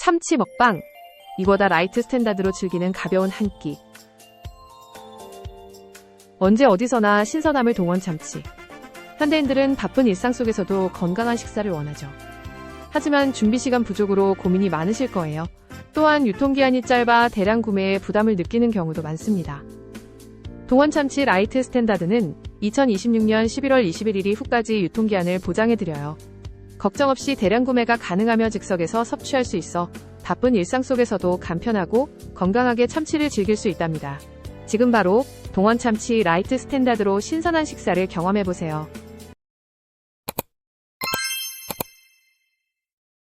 참치 먹방. 이보다 라이트 스탠다드로 즐기는 가벼운 한 끼. 언제 어디서나 신선함을 동원 참치. 현대인들은 바쁜 일상 속에서도 건강한 식사를 원하죠. 하지만 준비시간 부족으로 고민이 많으실 거예요. 또한 유통기한이 짧아 대량 구매에 부담을 느끼는 경우도 많습니다. 동원참치 라이트 스탠다드는 2026년 11월 21일 후까지 유통기한을 보장해드려요. 걱정 없이 대량 구매가 가능하며 즉석에서 섭취할 수 있어 바쁜 일상 속에서도 간편하고 건강하게 참치를 즐길 수 있답니다. 지금 바로 동원참치 라이트 스탠다드로 신선한 식사를 경험해보세요.